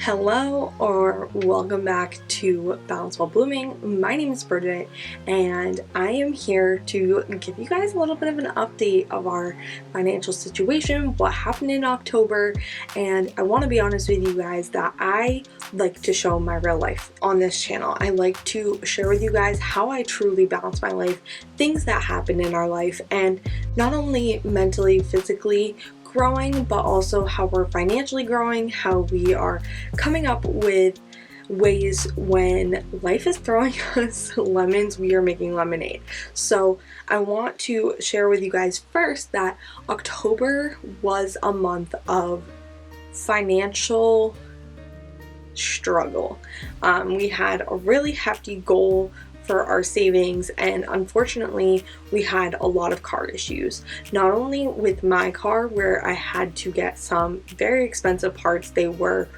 Hello or welcome back to Balance While Blooming. My name is Bridget and I am here to give you guys a little bit of an update of our financial situation, what happened in October, and I want to be honest with you guys that I like to show my real life on this channel. I like to share with you guys how I truly balance my life, things that happen in our life, and not only mentally, physically, growing, but also how we're financially growing, how we are coming up with ways when life is throwing us lemons, we are making lemonade. So I want to share with you guys first that October was a month of financial struggle. We had a really hefty goal for our savings, and unfortunately we had a lot of car issues, not only with my car where I had to get some very expensive parts. They were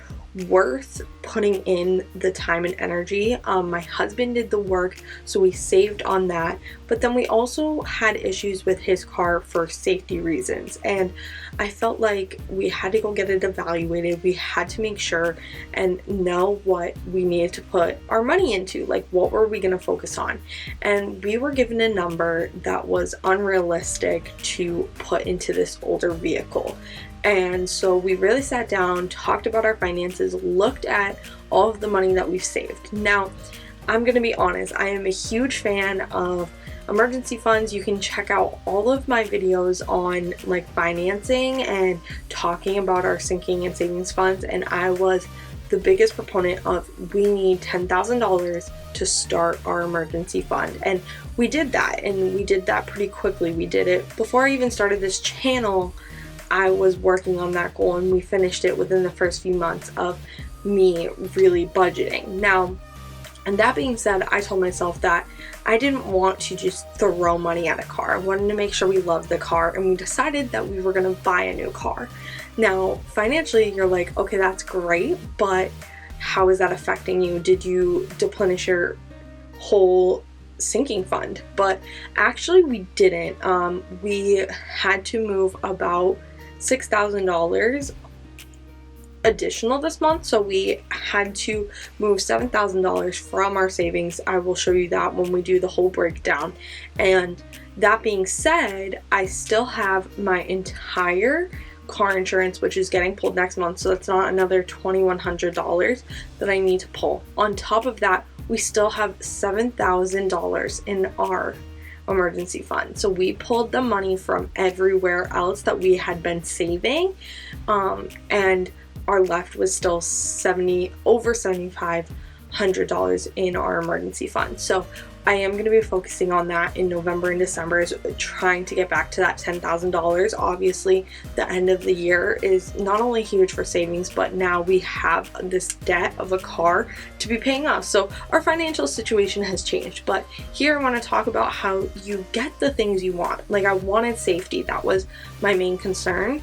worth putting in the time and energy. My husband did the work, so we saved on that, but then we also had issues with his car for safety reasons, and I felt like we had to go get it evaluated. We had to make sure and know what we needed to put our money into, like what were we going to focus on, and we were given a number that was unrealistic to put into this older vehicle. And so we really sat down, talked about our finances, looked at all of the money that we've saved. Now, I'm going to be honest, I am a huge fan of emergency funds. You can check out all of my videos on like financing and talking about our sinking and savings funds. And I was the biggest proponent of we need $10,000 to start our emergency fund. And we did that, and we did that pretty quickly. We did it before I even started this channel. I was working on that goal, and we finished it within the first few months of me really budgeting. Now, and that being said, I told myself that I didn't want to just throw money at a car. I wanted to make sure we loved the car, and we decided that we were going to buy a new car. Now, financially, you're like, okay, that's great, but how is that affecting you? Did you deplenish your whole sinking fund? But actually we didn't. We had to move about $6,000 additional this month, so we had to move $7,000 from our savings. I will show you that when we do the whole breakdown. And that being said, I still have my entire car insurance, which is getting pulled next month, so that's not another $2,100 that I need to pull. On top of that, we still have $7,000 in our emergency fund. So we pulled the money from everywhere else that we had been saving, and our left was still over $7,500 in our emergency fund. So I am going to be focusing on that in November and December, is trying to get back to that $10,000. Obviously, the end of the year is not only huge for savings, but now we have this debt of a car to be paying off. So our financial situation has changed. But here I want to talk about how you get the things you want. Like, I wanted safety. That was my main concern,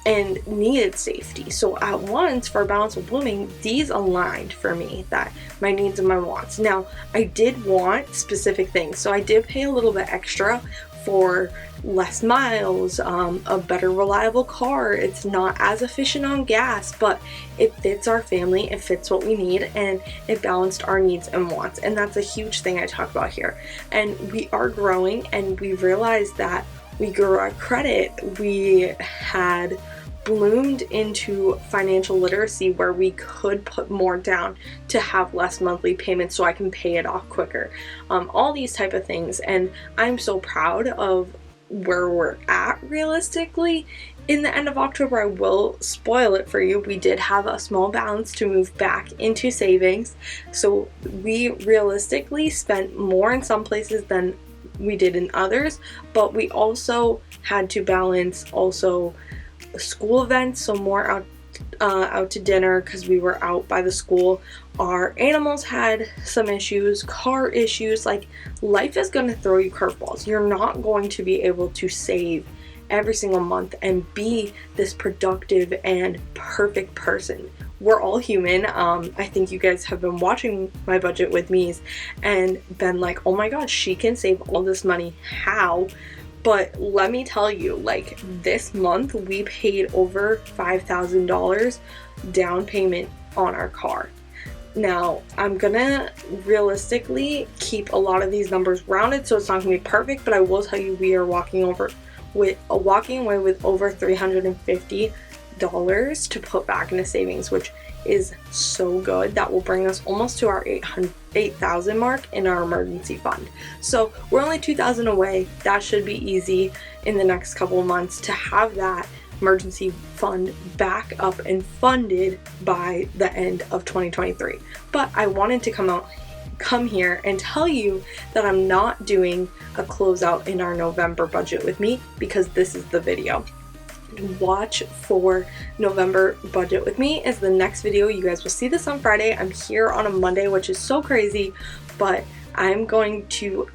and needed safety. So at once, for Balance with Blooming, these aligned for me, that my needs and my wants. Now, I did want specific things, so I did pay a little bit extra for less miles, a better reliable car. It's not as efficient on gas, but it fits our family, it fits what we need, and it balanced our needs and wants. And that's a huge thing I talk about here. And we are growing, and we realized that we grew our credit. We had bloomed into financial literacy where we could put more down to have less monthly payments so I can pay it off quicker. All these type of things, and I'm so proud of where we're at realistically. In the end of October, I will spoil it for you, we did have a small balance to move back into savings. So we realistically spent more in some places than we did in others, but we also had to balance also school events, so more out to dinner because we were out by the school. Our animals had some issues, car issues. Like, life is going to throw you curveballs. You're not going to be able to save every single month and be this productive and perfect person. We're all human. I think you guys have been watching my budget with me and been like, oh my gosh, she can save all this money. How? But let me tell you, like, this month we paid over $5,000 down payment on our car. Now, I'm gonna realistically keep a lot of these numbers rounded, so it's not gonna be perfect, but I will tell you we are walking away with over $350 to put back into savings, which is so good. That will bring us almost to our 8,000 mark in our emergency fund. So we're only 2,000 away. That should be easy in the next couple of months to have that emergency fund back up and funded by the end of 2023. But I wanted to come here and tell you that I'm not doing a closeout in our November budget with me, because this is the video. Watch for November budget with me is the next video. You guys will see this on Friday. I'm here on a Monday, which is so crazy, but I'm going to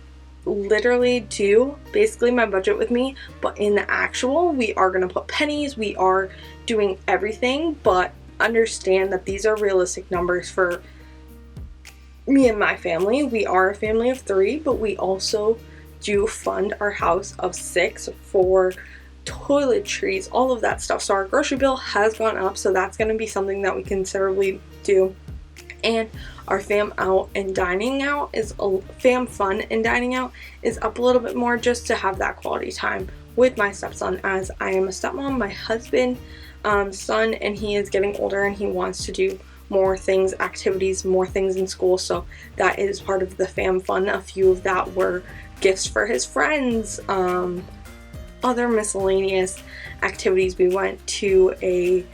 literally do basically my budget with me, but in the actual, we are going to put pennies, we are doing everything, but understand that these are realistic numbers for me and my family. We are a family of 3, but we also do fund our house of 6 for toiletries, all of that stuff. So our grocery bill has gone up, so that's going to be something that we considerably do. And our fam fun and dining out is up a little bit more, just to have that quality time with my stepson, as I am a stepmom, my husband, son, and he is getting older and he wants to do more things, activities, more things in school. So that is part of the fam fun. A few of that were gifts for his friends, other miscellaneous activities. We went to a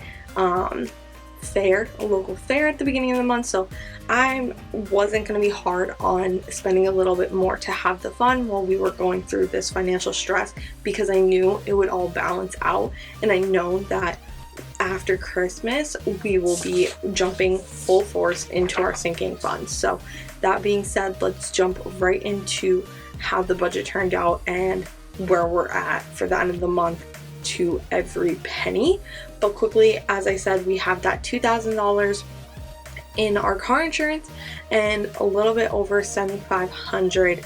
local fair at the beginning of the month, so I wasn't going to be hard on spending a little bit more to have the fun while we were going through this financial stress, because I knew it would all balance out, and I know that after Christmas we will be jumping full force into our sinking funds. So that being said, let's jump right into how the budget turned out and where we're at for the end of the month to every penny. But quickly, as I said, we have that $2,000 in our car insurance and a little bit over $7,500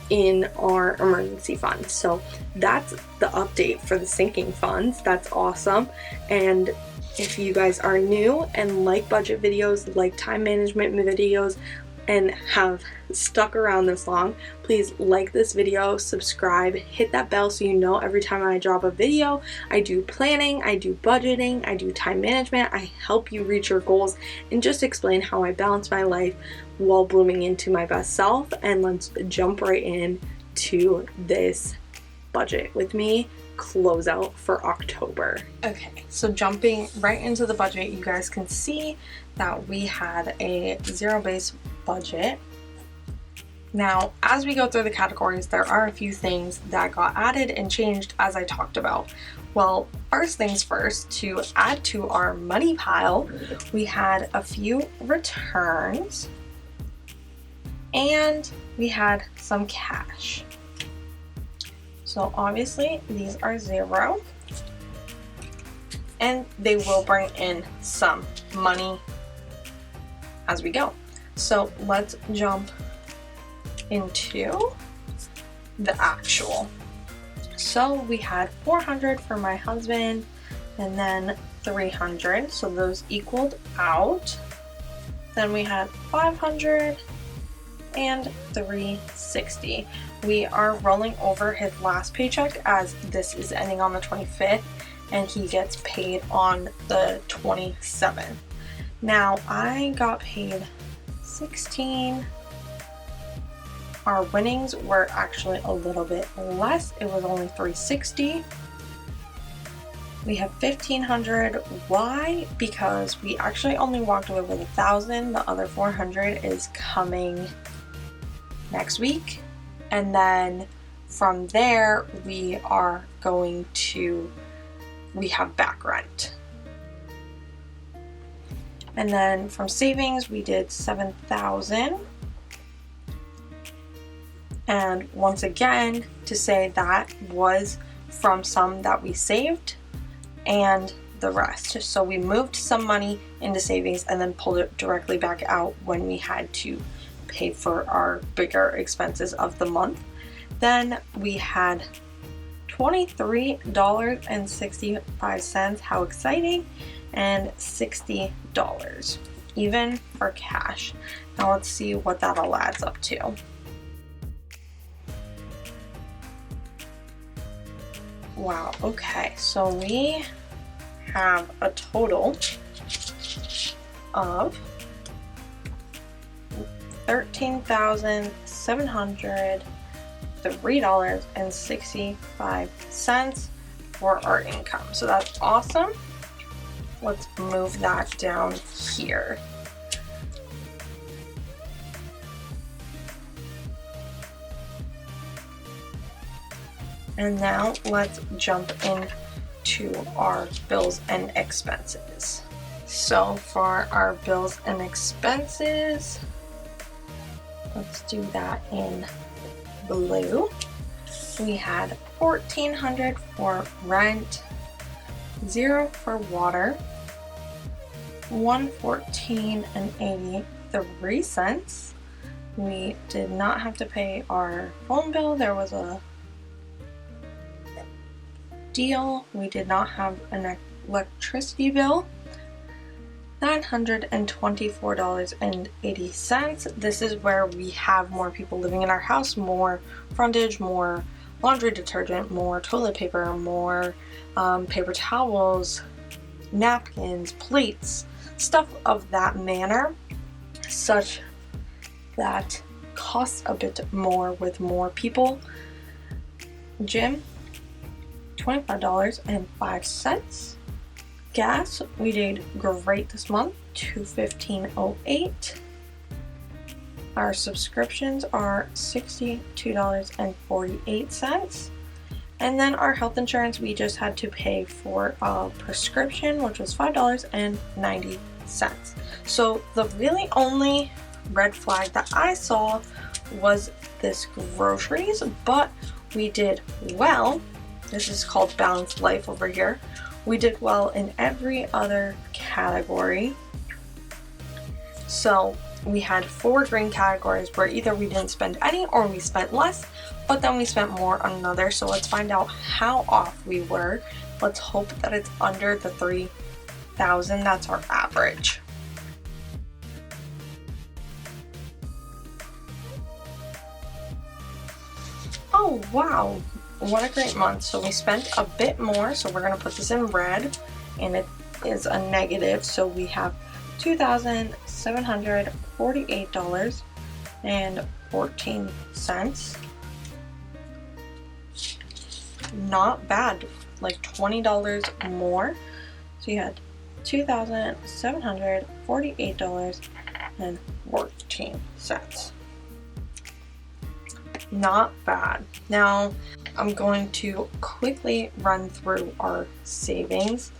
in our emergency fund. So that's the update for the sinking funds. That's awesome. And if you guys are new and like budget videos, like time management videos, and have stuck around this long, please like this video, subscribe, hit that bell so you know every time I drop a video. I do planning, I do budgeting, I do time management, I help you reach your goals, and just explain how I balance my life while blooming into my best self. And let's jump right in to this budget with me closeout for October. Okay, so jumping right into the budget, you guys can see that we had a zero-based budget. Now, as we go through the categories, there are a few things that got added and changed as I talked about. Well, first things first, to add to our money pile, we had a few returns and we had some cash. So obviously these are 0 and they will bring in some money as we go. So let's jump into the actual. So we had 400 for my husband and then 300, so those equaled out. Then we had 500 and 360. We are rolling over his last paycheck, as this is ending on the 25th and he gets paid on the 27th. Now I got paid 16. Our winnings were actually a little bit less. It was only 360. We have 1,500. Why? Because we actually only walked away with 1,000. The other 400 is coming next week. And then from there, we have back rent. And then from savings, we did 7,000. And once again, to say that was from some that we saved and the rest. So we moved some money into savings and then pulled it directly back out when we had to pay for our bigger expenses of the month. Then we had $23.65, how exciting, and $60. even for cash. Now let's see what that all adds up to. Wow, okay, so we have a total of $13,703.65 for our income. So that's awesome. Let's move that down here. And now let's jump into our bills and expenses. So for our bills and expenses, let's do that in blue. We had $1,400 for rent, $0 for water, $114.83. We did not have to pay our phone bill. There was a deal. We did not have an electricity bill. $924.80. This is where we have more people living in our house, more frontage, more laundry detergent, more toilet paper, more paper towels, napkins, plates, stuff of that manner, such that costs a bit more with more people. Gym, $25.05. Gas, we did great this month, $215.08. Our subscriptions are $62.48. And then our health insurance, we just had to pay for a prescription, which was $5.90. So the really only red flag that I saw was this groceries, but we did well. This is called balanced life over here. We did well in every other category. So we had 4 green categories where either we didn't spend any or we spent less, but then we spent more on another. So let's find out how off we were. Let's hope that it's under the 3,000. That's our average. Oh wow, what a great month. So we spent a bit more, so we're going to put this in red, and it is a negative. So we have $2,748.14. Not bad, like $20 more. So you had $2,748.14. Not bad. Now I'm going to quickly run through our savings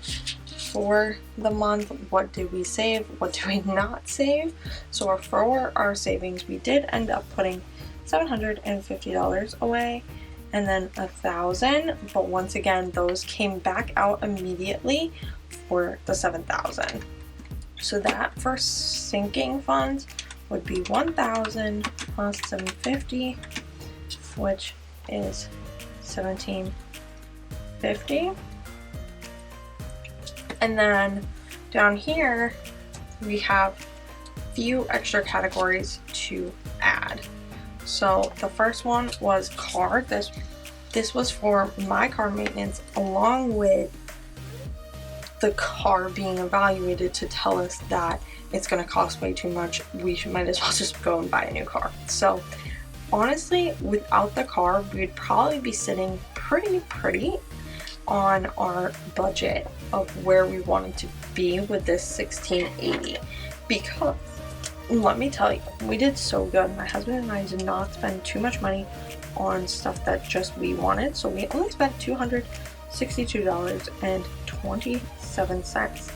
for the month. What did we save? What do we not save? So for our savings, we did end up putting $750 away and then $1,000, but once again, those came back out immediately for the $7,000. So that for sinking funds would be $1,000 plus $750, which is $1,750. And then down here we have few extra categories to add. So the first one was car. This was for my car maintenance, along with the car being evaluated to tell us that it's going to cost way too much. We might as well just go and buy a new car. So honestly, without the car, we'd probably be sitting pretty on our budget of where we wanted to be with this 1680, because let me tell you, we did so good. My husband and I did not spend too much money on stuff that just we wanted, so we only spent $262.27.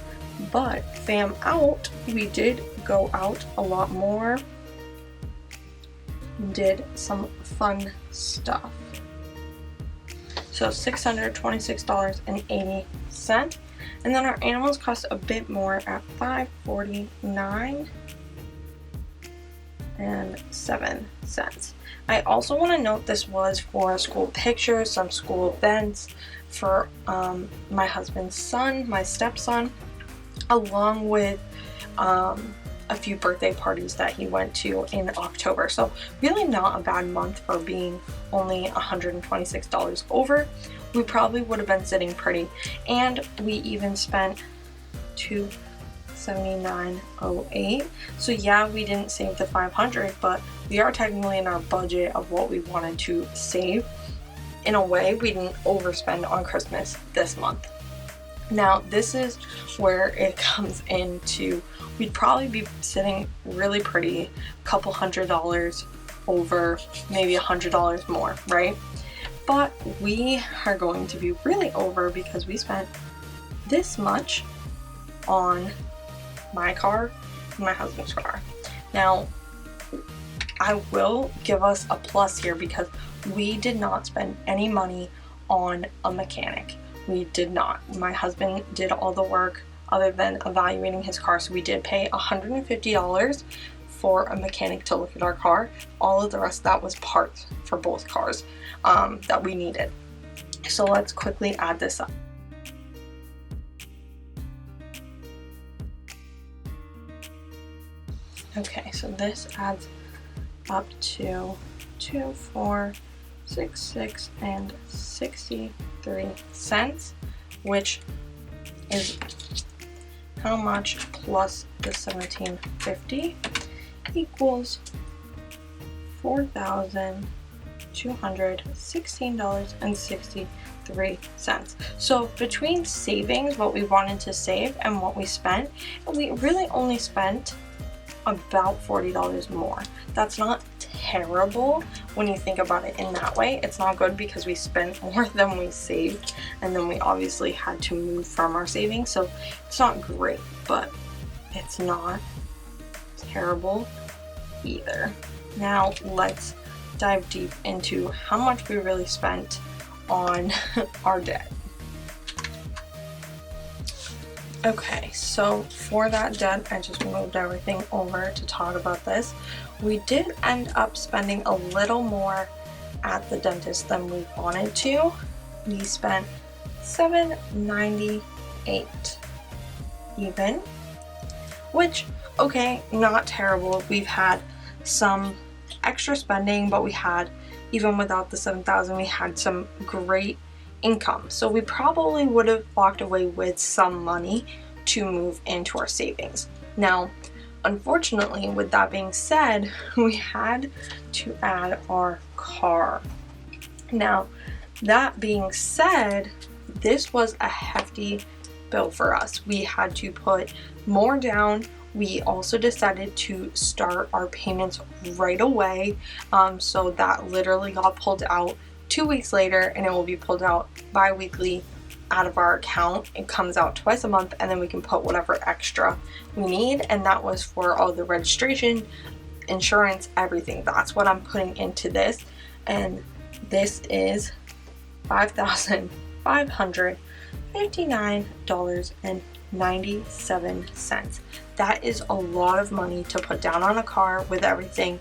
But fam out, we did go out a lot more, did some fun stuff. So $626.80, and then our animals cost a bit more at $549.07. I also want to note this was for school pictures, some school events for my husband's son, my stepson, along with a few birthday parties that he went to in October. So really not a bad month for being only $126 over. We probably would have been sitting pretty, and we even spent $279.08. So yeah, we didn't save the $500, but we are technically in our budget of what we wanted to save. In a way, we didn't overspend on Christmas this month. Now, this is where it comes into, we'd probably be sitting really pretty, a couple $100 over, maybe $100 more, right? But we are going to be really over because we spent this much on my car and my husband's car. Now, I will give us a plus here because we did not spend any money on a mechanic. We did not. My husband did all the work other than evaluating his car, so we did pay $150 for a mechanic to look at our car. All of the rest of that was parts for both cars that we needed. So let's quickly add this up. Okay, so this adds up to 2, 4, 6, 6, and 63 cents, which is how much plus the $17.50 equals $4,216.63. So between savings, what we wanted to save, and what we spent, we really only spent about $40 more. That's not terrible when you think about it in that way. It's not good because we spent more than we saved, and then we obviously had to move from our savings, so it's not great, but it's not terrible either. Now let's dive deep into how much we really spent on our debt. Okay, so for that debt, I just moved everything over to talk about this. We did end up spending a little more at the dentist than we wanted to. We spent $798 even, which, okay, not terrible. We've had some extra spending, but we had, even without the $7,000, we had some great income. So we probably would have walked away with some money to move into our savings. Now, unfortunately, with that being said, we had to add our car. Now, that being said, this was a hefty bill for us. We had to put more down. We also decided to start our payments right away. So that literally got pulled out 2 weeks later, and it will be pulled out bi-weekly out of our account. It comes out twice a month, and then we can put whatever extra we need, and that was for all the registration, insurance, everything. That's what I'm putting into this, and this is $5,559.97. That is a lot of money to put down on a car with everything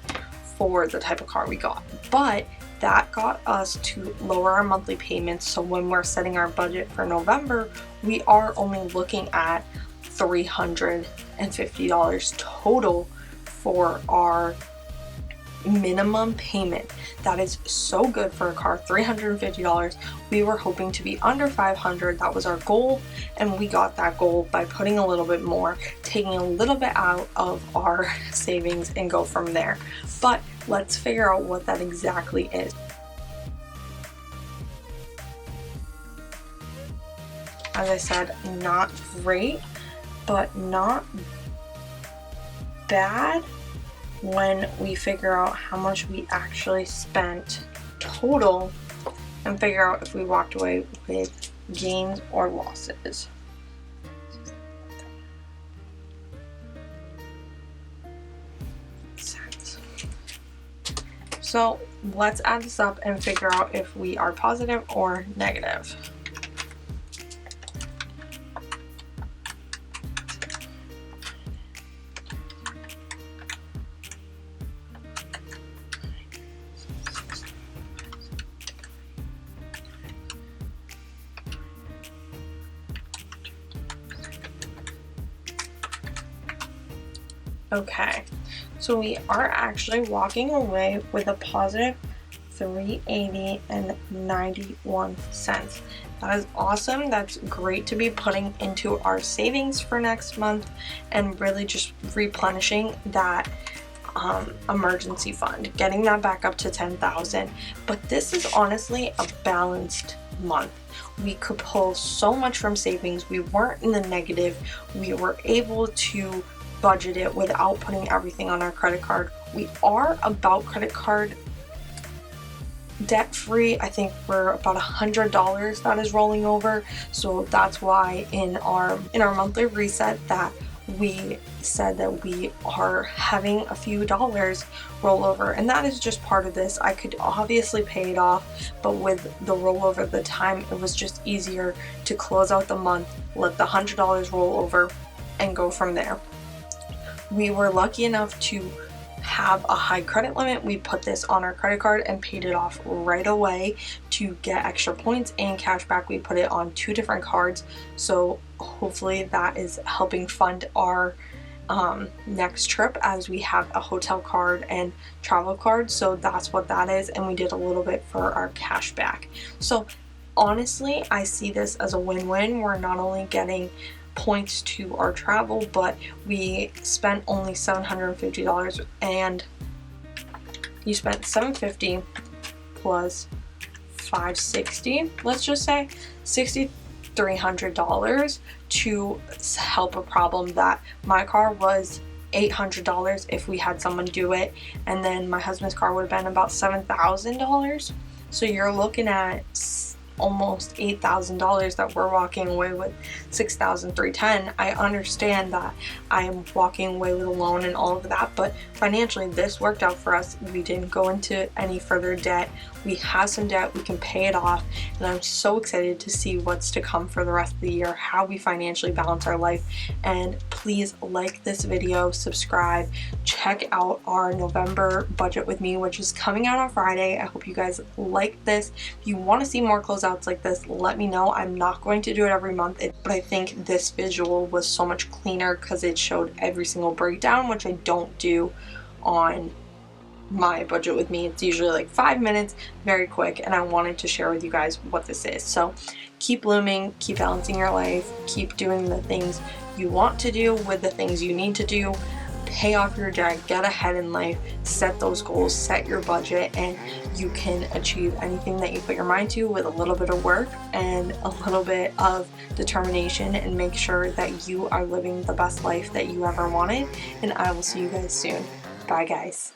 for the type of car we got, but that got us to lower our monthly payments. So when we're setting our budget for November, we are only looking at $350 total for our minimum payment. That is so good for a car, $350. We were hoping to be under $500. That was our goal, and we got that goal by putting a little bit more, taking a little bit out of our savings, and go from there. But let's figure out what that exactly is. As I said, not great, but not bad when we figure out how much we actually spent total and figure out if we walked away with gains or losses. So let's add this up and figure out if we are positive or negative. Okay, so we are actually walking away with a positive $3.80.91. That is awesome. That's great to be putting into our savings for next month and really just replenishing that emergency fund, getting that back up to 10,000. But this is honestly a balanced month. We could pull so much from savings. We weren't in the negative. We were able to budget it without putting everything on our credit card. We are about credit card debt free. I think we're about $100 that is rolling over. So that's why in our monthly reset that we said that we are having a few dollars roll over, and that is just part of this. I could obviously pay it off, but with the rollover at the time, it was just easier to close out the month, let the $100 roll over, and go from there. We were lucky enough to have a high credit limit. We put this on our credit card and paid it off right away to get extra points and cash back. We put it on 2 different cards, so hopefully that is helping fund our next trip, as we have a hotel card and travel card. So that's what that is, and we did a little bit for our cash back. So honestly, I see this as a win-win. We're not only getting points to our travel, but we spent only $750, and you spent $750 plus $560, let's just say $6,300 to help a problem that my car was $800 if we had someone do it, and then my husband's car would have been about $7,000. So you're looking at almost $8,000 that we're walking away with. $6,310. I understand that I am walking away with a loan and all of that, but financially this worked out for us. We didn't go into any further debt. We have some debt, we can pay it off, and I'm so excited to see what's to come for the rest of the year, how we financially balance our life. And please like this video, subscribe, check out our November budget with me, which is coming out on Friday. I hope you guys like this. If you want to see more closeouts like this, let me know. I'm not going to do it every month, but I think this visual was so much cleaner because it showed every single breakdown, which I don't do on my budget with me. It's usually like 5 minutes, very quick, and I wanted to share with you guys what this is. So keep blooming, keep balancing your life, keep doing the things you want to do with the things you need to do, pay off your debt, get ahead in life, set those goals, set your budget, and you can achieve anything that you put your mind to with a little bit of work and a little bit of determination, and make sure that you are living the best life that you ever wanted. And I will see you guys soon. Bye guys.